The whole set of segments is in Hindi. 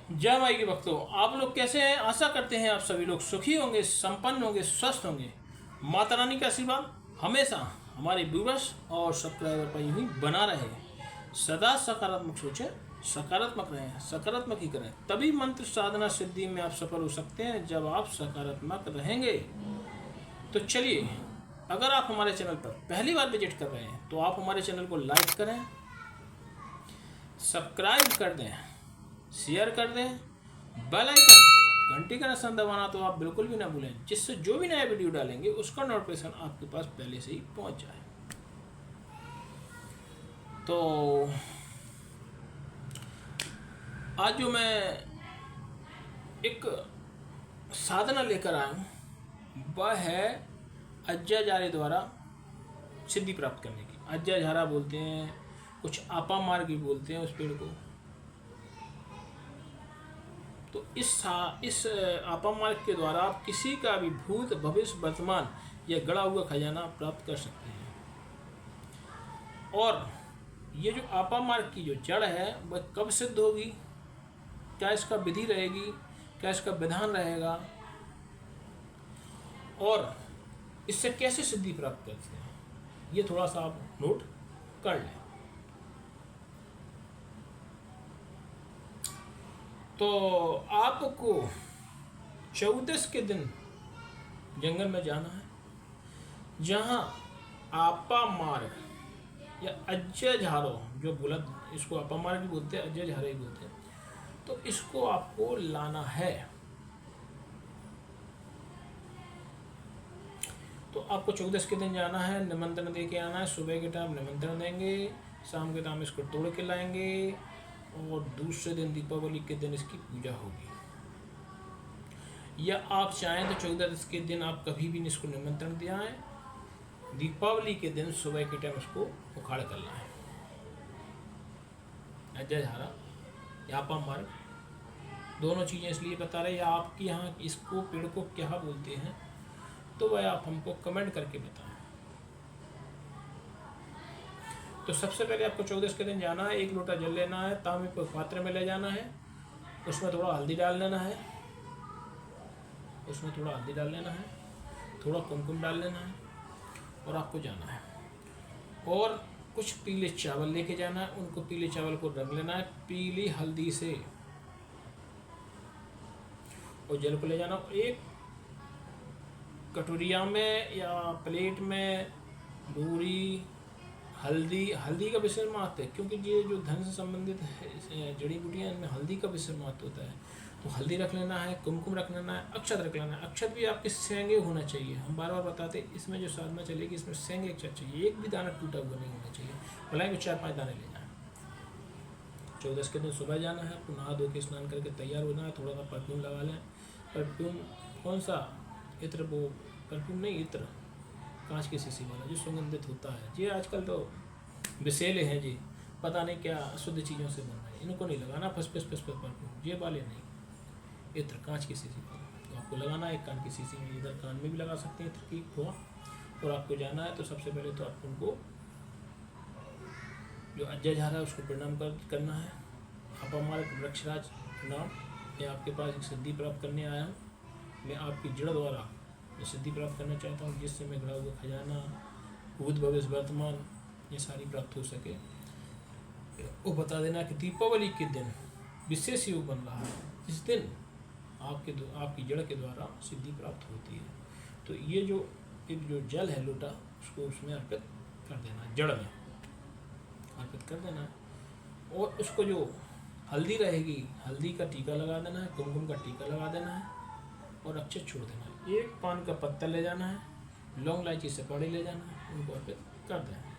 जय माई के भक्तों, आप लोग कैसे हैं? आशा करते हैं आप सभी लोग सुखी होंगे, संपन्न होंगे, स्वस्थ होंगे। माता रानी का आशीर्वाद हमेशा हमारे व्यूवर्स और सब्सक्राइबर पर यूं ही बना रहे। सदा सकारात्मक सोचें, सकारात्मक रहें, सकारात्मक ही करें, तभी मंत्र साधना सिद्धि में आप सफल हो सकते हैं। जब आप सकारात्मक रहेंगे तो चलिए, अगर आप हमारे चैनल पर पहली बार विजिट कर रहे हैं तो आप हमारे चैनल को लाइक करें, सब्सक्राइब कर दें, शेयर कर दें, बेल आइकन घंटी का निशान दबाना तो आप बिल्कुल भी ना भूलें, जिससे जो भी नया वीडियो डालेंगे उसका नोटिफिकेशन आपके पास पहले से ही पहुंच जाए। तो आज जो मैं एक साधना लेकर आया हूँ वह है अज्जाजारे द्वारा सिद्धि प्राप्त करने की। अज्जाझारा बोलते हैं, कुछ आपा मार्ग भी बोलते हैं उस पेड़ को। तो इस आपा मार्ग के द्वारा आप किसी का भी भूत, भविष्य, वर्तमान या गड़ा हुआ खजाना प्राप्त कर सकते हैं। और ये जो आपा मार्ग की जो जड़ है वह कब सिद्ध होगी, क्या इसका विधि रहेगी, क्या इसका विधान रहेगा, और इससे कैसे सिद्धि प्राप्त करते हैं, ये थोड़ा सा आप नोट कर लें। तो आपको 14 के दिन जंगल में जाना है, जहाँ आपा मार्ग या अज्जाझारो, जो बुलंद, इसको आपा मार्ग भी बोलते हैं, अज्जाझारे भी बोलते हैं, तो इसको आपको लाना है। तो आपको 14 के दिन जाना है, निमंत्रण दे के आना है। सुबह के टाइम निमंत्रण देंगे, शाम के टाइम इसको तोड़ के लाएंगे, और दूसरे दिन दीपावली के दिन इसकी पूजा होगी। या आप चाहें तो 14 के दिन आप कभी भी इसको निमंत्रण दिया है, दीपावली के दिन सुबह के टाइम इसको उखाड़ कर लाएं। अज्जाझारा या आपा मार्ग, दोनों चीज़ें इसलिए बता रहे हैं। या आपके यहाँ इसको पेड़ को क्या बोलते हैं तो वह आप हमको कमेंट करके बताएं। तो सबसे पहले आपको 14 के दिन जाना है, 1 लोटा जल लेना है, तांबे को पात्र में ले जाना है, उसमें थोड़ा हल्दी डाल लेना है, थोड़ा कुमकुम डाल लेना है, और आपको जाना है। और कुछ पीले चावल लेके जाना है, उनको पीले चावल को रंग लेना है पीली हल्दी से, और जल को ले जाना। एक कटोरिया में या प्लेट में दूरी हल्दी का विशेष महत्व है, क्योंकि ये जो धन से संबंधित है जड़ी बूटियाँ, इनमें हल्दी का विशेष महत्व होता है। तो हल्दी रख लेना है, कुमकुम रख लेना है, अक्षत रख लेना है। अक्षत भी आपके सेंगे होना चाहिए। हम बार बार बताते हैं इसमें जो साधना चलेगी इसमें सेंगे अक्षत चाहिए, एक भी दाना टूटा हुआ नहीं होना चाहिए, भले ही 4-5 दाने लेना है। 14 के दिन सुबह जाना है, आपको नहा धो के स्नान करके तैयार होना है। थोड़ा सा परफ्यूम लगा लें। परफ्यूम कौन सा? इत्र, वो परफ्यूम नहीं, इत्र कांच की शीशी वाला जो सुगंधित होता है। ये आजकल तो विषैले हैं जी, पता नहीं क्या शुद्ध चीज़ों से बन रहे हैं, इनको नहीं लगाना। फस परफ्यूम ये वाले नहीं, इत्र कांच की शीशी वाला तो आपको लगाना है। एक कान की शीशी में, इधर कान में भी लगा सकते हैं इत्र की थोड़ा। और आपको जाना है तो सबसे पहले तो आपको उनको जो अज्जाझारा है उसको प्रणाम करना है। आप हमारे वृक्षराज प्रणाम, मैं आपके पास एक सिद्धि प्राप्त करने आया हूँ। मैं आपकी जड़ द्वारा मैं सिद्धि प्राप्त करना चाहता हूँ, जिससे मैं गड़ा हुआ खजाना, भूत, भविष्य, वर्तमान ये सारी प्राप्त हो सके। वो बता देना कि दीपावली के दिन विशेष योग बन रहा है, इस दिन आपकी जड़ के द्वारा सिद्धि प्राप्त होती है। तो ये जो एक जो जल है लोटा, उसको उसमें अर्पित कर देना, जड़ में अर्पित कर देना है। और उसको जो हल्दी रहेगी, हल्दी का टीका लगा देना है, कुमकुम का टीका लगा देना है, और अक्षत छोड़ देना है। एक पान का पत्ता ले जाना है, लौंग इलायची से पौड़े ले जाना है, उनको अर्पित कर दें।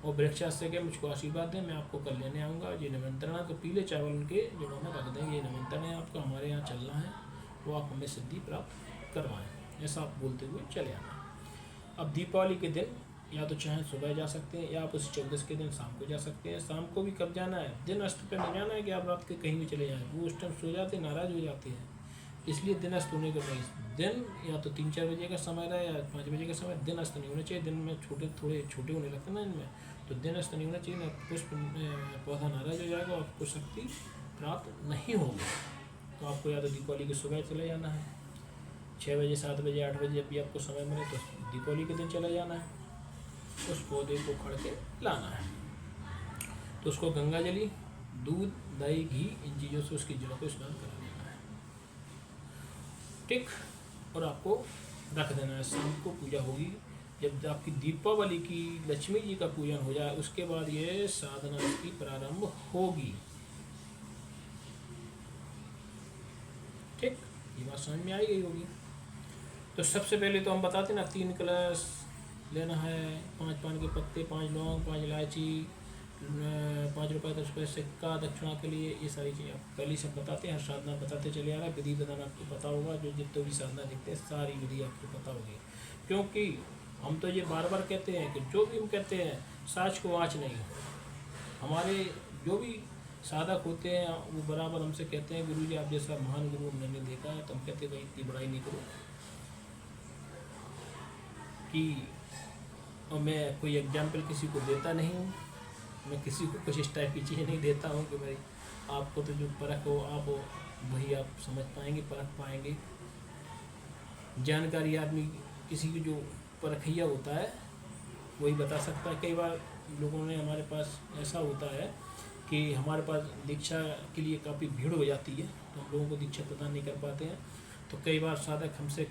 और वृक्षराज से के मुझको आशीर्वाद दें, मैं आपको कल लेने आऊँगा। ये निमंत्रण है, तो पीले चावल उनके जड़ों में रख दें। ये निमंत्रण है आपका, हमारे यहाँ चलना है, वो आप हमें सिद्धि प्राप्त करवाएं, ऐसा आप बोलते हुए चले आना। अब दीपावली के दिन या तो चाहे सुबह जा सकते हैं, या आप उस 14 के दिन शाम को जा सकते हैं। शाम को भी कब जाना है? दिन अस्त पे नहीं जाना है कि आप रात के कहीं भी चले जाएँ, वो उस टाइम सो जाते, नाराज़ हो जाते हैं। इसलिए दिन अस्त होने के नहीं, दिन या तो 3-4 बजे का समय रहा या 5 बजे का समय, दिन अस्त नहीं होना चाहिए। दिन में थोड़े छोटे होने लगते हैं ना इनमें, तो दिन अस्त नहीं होना चाहिए, ना पुष्प पौधा नाराज हो जाएगा और आपको शक्ति प्राप्त नहीं होगी तो आपको या तो दीपावली की सुबह चले जाना है, 6 बजे 7 बजे 8 बजे जब भी आपको समय मिले तो दीपावली के दिन चले जाना है, उस पौधे को खड़ के लाना है। तो उसको गंगा जली, दूध, दही, घी इन चीज़ों से उसकी जड़ों को स्नान करा देना है, ठीक। और आपको रख देना है। शाम को पूजा होगी, जब आपकी दीपावली की लक्ष्मी जी का पूजन हो जाए उसके बाद ये साधना इसकी प्रारंभ होगी, ठीक। ये बात समझ में आई गई होगी। तो सबसे पहले तो हम बताते ना 3 कलश लेना है, 5 पान के पत्ते, 5 लौंग, 5 इलायची, 5 रुपये 10 रुपये सिक्का दक्षिणा के लिए, ये सारी चीज़ें आप पहले से बताते हैं। हर साधना बताते चले आ रहा है, विधि विधान आपको पता होगा, जो जितने भी साधना दिखते हैं सारी विधि आपको पता होगी। क्योंकि हम तो ये बार बार कहते हैं कि जो भी हम कहते हैं साच को आँच नहीं। हमारे जो भी साधक होते हैं वो बराबर हमसे कहते हैं गुरु जी आप जैसा महान गुरु हमने नहीं देखा है। तो हम कहते हैं भाई इतनी बड़ाई नहीं करो कि, और मैं कोई एग्जाम्पल किसी को देता नहीं हूँ, मैं किसी को कुछ इस टाइप की चीज़ें नहीं देता हूँ कि भाई आपको तो जो परख हो आप हो वही आप समझ पाएंगे, परख पाएंगे। जानकारी आदमी किसी की जो परखैया होता है वही बता सकता है। कई बार लोगों ने हमारे पास ऐसा होता है कि हमारे पास दीक्षा के लिए काफ़ी भीड़ हो जाती है तो हम लोगों को दीक्षा प्रदान नहीं कर पाते हैं। तो कई बार साधक हमसे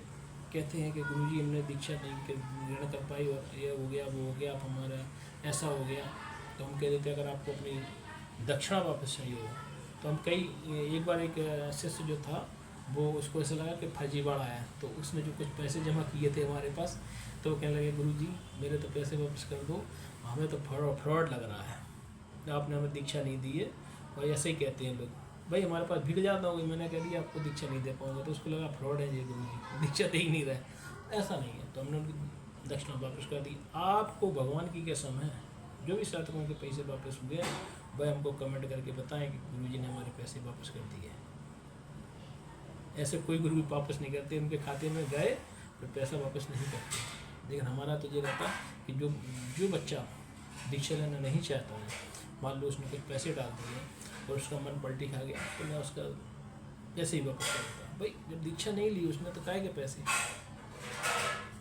कहते हैं कि गुरुजी हमने दीक्षा नहीं ग्रहण कर पाई और ये हो गया वो हो गया, आप हमारा ऐसा हो गया। तो हम कह देते हैं अगर आपको अपनी दक्षिणा वापस चाहिए हो तो हम एक बार एक शिष्य जो था वो उसको ऐसा लगा कि फर्जीवाड़ा है, तो उसने जो कुछ पैसे जमा किए थे हमारे पास तो वो कहने लगे गुरुजी मेरे तो पैसे वापस कर दो, हमें तो फ्रॉड लग रहा है, आपने हमें दीक्षा नहीं दी है। और ऐसे ही कहते हैं लोग, भाई हमारे पास भीड़ ज़्यादा हो गई, मैंने कह दिया आपको दीक्षा नहीं दे पाऊंगा, तो उसको लगा फ्रॉड है ये गुरुजी दीक्षा दे ही नहीं रहा। ऐसा नहीं है, तो हमने उनकी दक्षिणा वापस कर दी। आपको भगवान की कसम है जो भी साधकों के पैसे वापस हुए वह हमको कमेंट करके बताएं कि गुरुजी ने हमारे पैसे वापस कर दिए। ऐसे कोई गुरु भी वापस नहीं करते, उनके खाते में गए तो पैसा वापस नहीं करते। लेकिन हमारा तो ये रहता कि जो बच्चा दीक्षा लेना नहीं चाहता है, मान लो उसने कुछ पैसे डाल दिए और उसका मन पलटी खा गया तो मैं उसका ऐसे ही वापस कर देता हूँ। भाई जब दीक्षा नहीं ली उसने तो काहे के पैसे।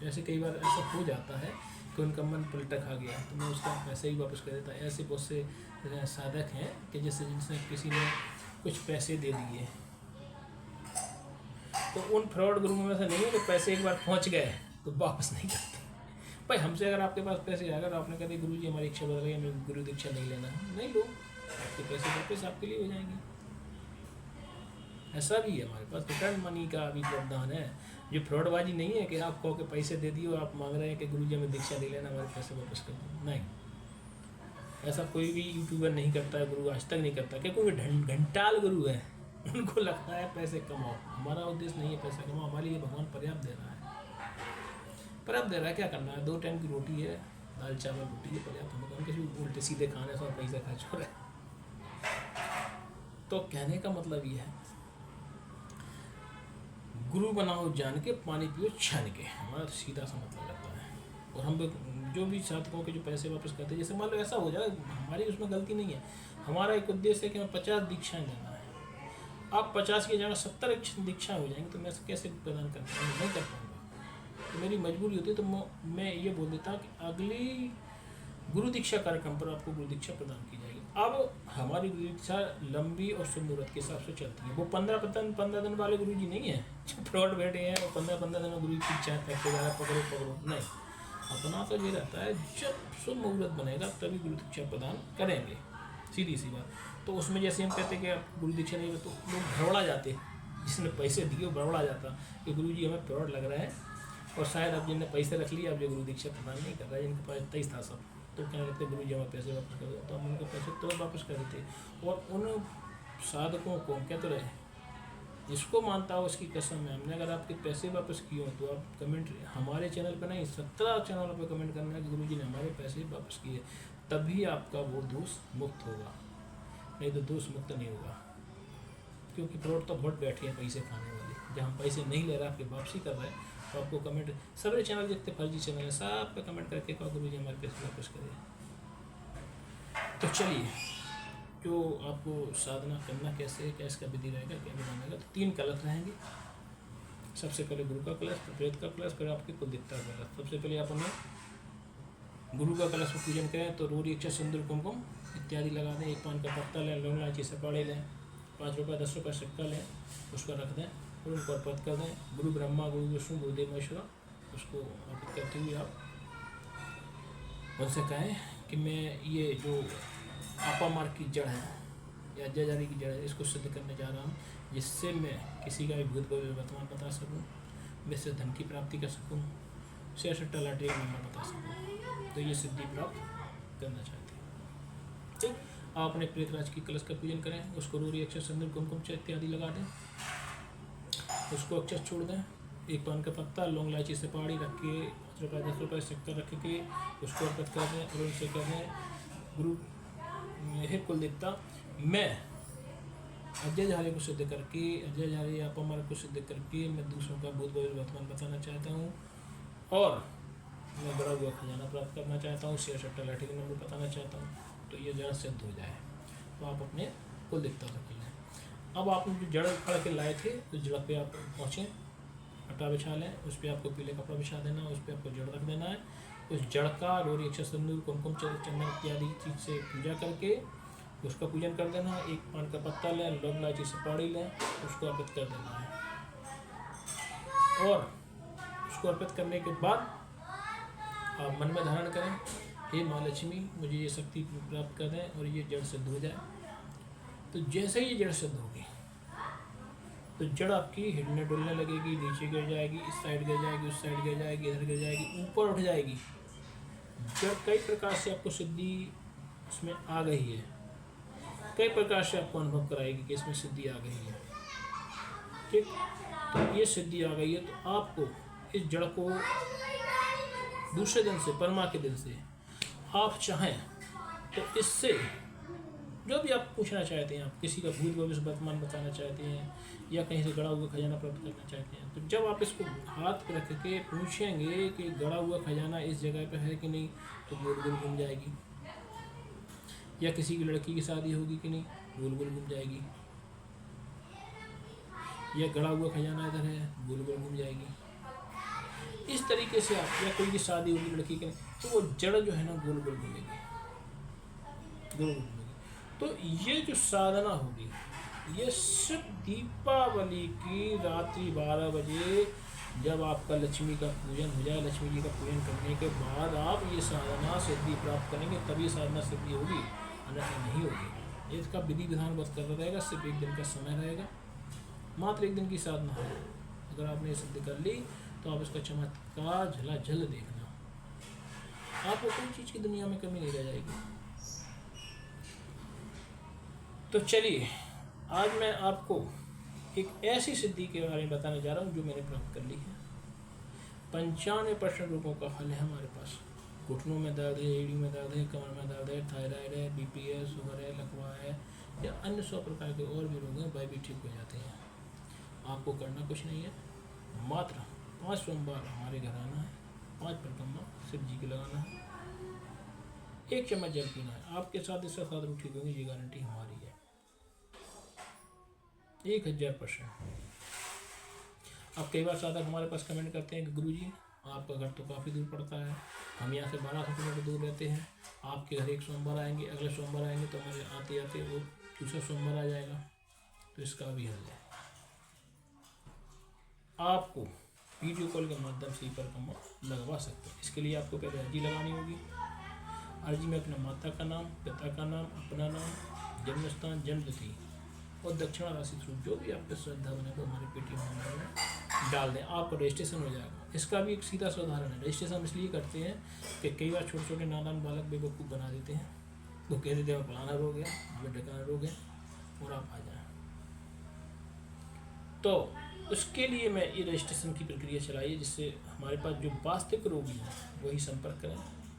ऐसे कई बार ऐसा हो जाता है कि उनका मन पलटा खा गया तो मैं उसका पैसे ही वापस कर देता। ऐसे बहुत से साधक हैं कि जैसे जिनसे किसी ने कुछ पैसे दे दिए तो उन फ्रॉड ग्रुप में से नहीं है कि पैसे एक बार पहुंच गए तो वापस नहीं करते। भाई हमसे अगर आपके पास पैसे आ गए तो आपने कहा गुरु जी हमारी इच्छा बदल गई, हमें गुरु दीक्षा नहीं लेना है, नहीं लो, आपके पैसे वापस आपके लिए हो जाएंगे। ऐसा भी है हमारे पास रिटर्न मनी का भी प्रावधान है। जो फ्रॉडबाजी नहीं है कि आप कहो के पैसे दे दिए और आप मांग रहे हैं कि गुरु जी हमें दीक्षा नहीं लेना, हमारे पैसे वापस कर दो, नहीं। ऐसा कोई भी यूट्यूबर नहीं करता है, गुरु आज तक नहीं करता, क्योंकि वो घंटाल गुरु है, उनको लगता है पैसे कमाओ। हमारा उद्देश्य नहीं है पैसा कमाओ, हमारे लिए भगवान पर्याप्त दे रहा है, पर्याप्त दे रहा है। क्या करना है, 2 टाइम की रोटी है, दाल चावल रोटी है, पर्याप्त। हम किसी उल्टे सीधे खाने से और पैसा खर्च हो रहा है। तो कहने का मतलब ये है गुरु बनाओ जान के, पानी पियो छान के, हमारा तो सीधा सा मतलब रहता है। और हम जो भी साधकों के जो पैसे वापस करते हैं, जैसे मान लो ऐसा हो जाए, हमारी उसमें गलती नहीं है, हमारा एक उद्देश्य है कि हमें 50 दीक्षाएं देना है। आप 50 की जगह 70 दीक्षा हो जाएंगे तो मैं कैसे प्रदान कर पाऊँगा, नहीं कर पाऊँगा। तो मेरी मजबूरी होती है, तो मैं ये बोल देता कि अगली गुरु दीक्षा कार्यक्रम पर आपको गुरु दीक्षा प्रदान की जाएगी। अब हमारी गुरु दीक्षा लंबी और शुभ मुहूर्त के हिसाब से चलती है। वो 15 दिन वाले गुरु जी नहीं है जो फ्रॉड बैठे हैं और 15 दिन में गुरु की इच्छा करते जा रहा है, पकड़ो नहीं। अपना तो ये रहता है जब शुभ मुहूर्त बनेगा तभी गुरु दीक्षा प्रदान करेंगे, सीधी सी बात। तो उसमें जैसे हम कहते हैं कि आप गुरु दीक्षा नहीं, तो लोग भड़बड़ा जाते, जिसने पैसे दिए वो भड़बड़ा जाता कि गुरु जी हमें फ्रॉड लग रहा है, और शायद अब जिनने पैसे रख लिए अब जो गुरु दीक्षा प्रदान नहीं कर रहा है, जिनके पास 23 था सब, तो कहने लगते गुरु जी हमें पैसे वापस कर दो। तो हम उनके पैसे तो वापस कर देते। और उन साधकों को हम कहते रहे, जिसको मानता हो उसकी कसम है, हमने अगर आपके पैसे वापस किए हो तो आप कमेंट हमारे चैनल पर नहीं 17 चैनलों पर कमेंट करना है कि गुरु जी ने हमारे पैसे वापस किए, तभी आपका वो दोष मुक्त होगा, नहीं तो दोष मुक्त नहीं होगा। क्योंकि फ्रॉड तो बहुत बैठे हैं पैसे खाने वाले, जहाँ पैसे नहीं ले रहा आपकी वापसी कर रहे हैं, तो आपको कमेंट सारे चैनल जितने फर्जी चैनल हैं सब पे कमेंट करके कहा गुरु जी हमारे पैसे वापस करें। तो चलिए, जो आपको साधना करना कैसे है, क्या इसका विधि रहेगा, क्या विधान रहेगा। तो 3 कलश रहेंगे। सबसे पहले गुरु का कलश, फिर प्रेत का कलश, फिर आपके कुलदेवता का कलश। सबसे पहले आप हमें गुरु का कलश में पूजन करें तो रोरी, अक्षत, सिंदूर, कुमकुम इत्यादि लगा दें। 1 पान का पत्ता लें, लौंग, इलायची, सुपारी लें, 5 रुपये 10 रुपये सिक्का लें, उसको रख दें और उनको अर्पित कर दें। गुरु ब्रह्मा, गुरु विष्णु, गुरुदेव महेश्वर, उसको अर्पित करते हुए आप उनसे कहें कि मैं ये जो आपा मार्ग की जड़ है या जजारी की जड़ है, इसको सिद्ध करने जा रहा हूँ, जिससे मैं किसी का भी भूत भविष्य वर्तमान बता सकूँ, मैं से धन की प्राप्ति कर सकूँ, शेर सट्टा लॉटरी का नंबर बता सकूँ। तो ये सिद्धि प्राप्त करना चाहते हैं। ठीक, आप अपने प्रेतराज की कलश का पूजन करें, उसको रोरी, अक्षत, सिंदूर, कुमकुम इत्यादि लगा दें, उसको अक्षत छोड़ दें। 1 पान का पत्ता, लौंग, इलायची, सुपारी रख के 5 रुपये 10 रुपये सिक्का रख के उसको अर्पित कर दें और उनसे कह दें, गुरु हे कुलदेवता, मैं अजय झारे को सिद्ध करके, अजय झारे या अपमार को सिद्ध करके मैं दूसरों का भूत भविष्य वर्तमान बताना चाहता हूँ और मैं बड़ा हुआ खजाना प्राप्त करना चाहता हूँ, शेयर सट्टा लाठी का नंबर बताना चाहता हूँ। तो ये जड़ सिद्ध हो जाए तो आप अपने कुलदेवता को लें। अब आपने जो जड़ उखाड़ के लाए थे उस जड़ पे आप पहुँचें, आटा बिछा लें, उस पर आपको पीले कपड़ा बिछा देना, उस पर आपको जड़ रख देना है। उस जड़ का रोरी, अक्षत, सिंदूर, कुमकुम, चंदन इत्यादि चीज़ से पूजा करके उसका पूजन कर देना है। 1 पान का पत्ता लें, लौंग, इलायची, सुपारी लें, उसको अर्पित कर देना है और उसको अर्पित करने के बाद आप मन में धारण करें, हे माँ लक्ष्मी, मुझे ये शक्ति प्राप्त कर दें और ये जड़ सिद्ध हो जाए। तो जैसे ही ये जड़ सिद्ध होगी तो जड़ आपकी हिलने डुलने लगेगी, नीचे गिर जाएगी, इस साइड गिर जाएगी, उस साइड गिर जाएगी, इधर गिर जाएगी, ऊपर उठ जाएगी। जड़ कई प्रकार से आपको सिद्धि उसमें आ गई है, कई प्रकार से आपको अनुभव कराएगी कि इसमें सिद्धि आ गई है। ठीक, तो ये सिद्धि आ गई है तो आपको इस जड़ को दूसरे दिन से, परमा के दिन से आप चाहें तो इससे जो भी आप पूछना चाहते हैं, आप किसी का भूत भविष्य वर्तमान बताना चाहते हैं या कहीं से गड़ा हुआ खजाना प्राप्त करना चाहते हैं, तो जब आप इसको हाथ पे रख के पूछेंगे कि गड़ा हुआ खजाना इस जगह पे है कि नहीं, तो गोल गोल घूम जाएगी। या किसी की लड़की की शादी होगी कि नहीं, गोल गोल घूम जाएगी। या गड़ा हुआ खजाना इधर है, गोल गोल घूम जाएगी। इस तरीके से आप, या कोई की शादी होगी लड़की की, तो वो जड़ जो है ना गोल गोल घूमेगी, गोल गोल घूमेगी। तो ये जो साधना होगी ये सिर्फ दीपावली की रात्रि 12 बजे जब आपका लक्ष्मी का पूजन हो जाए, लक्ष्मी जी का पूजन करने के बाद आप ये साधना सिद्धि प्राप्त करेंगे, तभी साधना सिद्धि होगी, अन्यथा नहीं होगी। इसका विधि विधान बस कर रहेगा, सिर्फ 1 दिन का समय रहेगा, मात्र 1 दिन की साधना है। अगर आपने ये सिद्धि कर ली तो आप इसका चमत्कार झलाझल देखना, आपको कोई चीज़ की दुनिया में कमी नहीं रह जाएगी। तो चलिए, आज मैं आपको एक ऐसी सिद्धि के बारे में बताने जा रहा हूँ जो मैंने प्राप्त कर ली है। 95% रोगों का हल है हमारे पास। घुटनों में दर्द है, एड़ी में दर्द है, कमर में दर्द है, थायराइड है, बीपी है, शुगर है, लकवा है या अन्य 100 प्रकार के और भी रोग हैं, वह भी ठीक हो जाते हैं। आपको करना कुछ नहीं है, मात्र 5 सोमवार हमारे घर आना है, 5 परिक्रमा शिव जी की लगाना है, 1 चम्मच जल पीना है, आपके साथ इसका साथ रोग ठीक होंगे, ये गारंटी हमारी है 1000%। अब कई बार साधक हमारे पास कमेंट करते हैं कि गुरुजी आपका घर तो काफ़ी दूर पड़ता है, हम यहाँ से 1200 किलोमीटर दूर रहते हैं, आपके घर 1 सोमवार आएंगे, अगले सोमवार आएंगे तो हमारे आते आते वो दूसरा सोमवार आ जाएगा। तो इसका भी हल है, आपको वीडियो कॉल के माध्यम से ही परिक्रमा लगवा सकते हैं। इसके लिए आपको पहले अर्जी लगानी होगी। अर्जी में अपना माता का नाम, पिता का नाम, अपना नाम, जन्म स्थान, जन्मतिथि और दक्षिणा राशि स्वरूप जो भी आपके श्रद्धा बने वो हमारे पेटीएम नंबर में डाल दें, आपका रजिस्ट्रेशन हो जाएगा। इसका भी एक सीधा सा उदाहरण है। रजिस्ट्रेशन इसलिए करते हैं कि कई बार छोटे छोटे नादान बालक बेवकूफ़ बना देते हैं, वो कह देते हैं फलाना रोग है, हमें ढकाना रोग है और आप आ जाएँ। तो उसके लिए मैं ये रजिस्ट्रेशन की प्रक्रिया चलाई है, जिससे हमारे पास जो वास्तविक रोगी हैं वही संपर्क करें,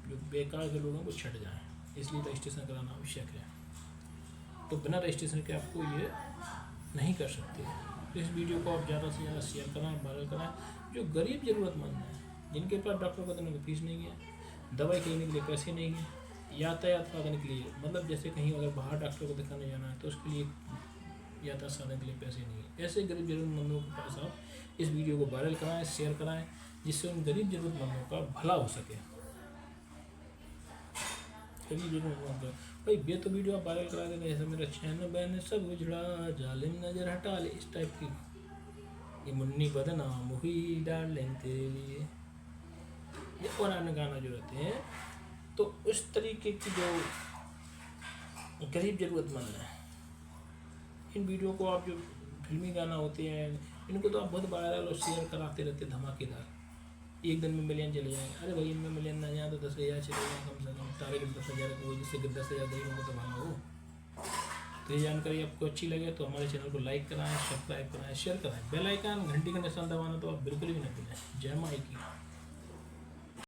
जो बेकार के लोग हैं वो छट जाएँ। इसलिए रजिस्ट्रेशन कराना आवश्यक है। तो बिना रजिस्ट्रेशन के आपको ये नहीं कर सकते। तो इस वीडियो को आप ज़्यादा से ज़्यादा शेयर कराएं, वायरल कराएं। जो गरीब ज़रूरतमंद हैं, जिनके पास डॉक्टर को देने की फीस नहीं है, दवाई लेने के लिए पैसे नहीं है, यातायात साधन के लिए, मतलब जैसे कहीं अगर बाहर डॉक्टर को दिखाने जाना है तो उसके लिए यातायात साधन के लिए पैसे नहीं है। ऐसे गरीब ज़रूरतमंदों के पास आप इस वीडियो को वायरल कराएं, शेयर कराएं, जिससे उन गरीब ज़रूरतमंदों का भला हो सके। गरीब ज़रूरतमंद भाई ये तो वीडियो आप वायरल करा देते, ऐसा मेरा चैन बैन सब उजड़ा, जालिम नजर हटा ले, इस टाइप की, ये मुन्नी बदनाम हुई डार्लिंग तेरे लिए, ये पुराने गाना जो रहते हैं, तो उस तरीके की जो गरीब ज़रूरतमंद है, इन वीडियो को आप जो फिल्मी गाना होते हैं इनको तो आप बहुत वायरल और शेयर कराते रहते धमाकेदार, एक दिन में मिलियन चले जाएंगे। अरे भाई इनमें मिलियन ना जाए तो 10,000 चले जाए कम से कम, टारगेट 10,000 को, जिससे कि 10,000 गरीबों को तो भला हो। तो ये जानकारी आपको अच्छी लगे तो हमारे चैनल को लाइक कराएं, सब्सक्राइब कराएं, शेयर कराएं, बेल आइकन घंटी का निशान दबाना तो आप बिल्कुल भी ना भूलें। जय माई की।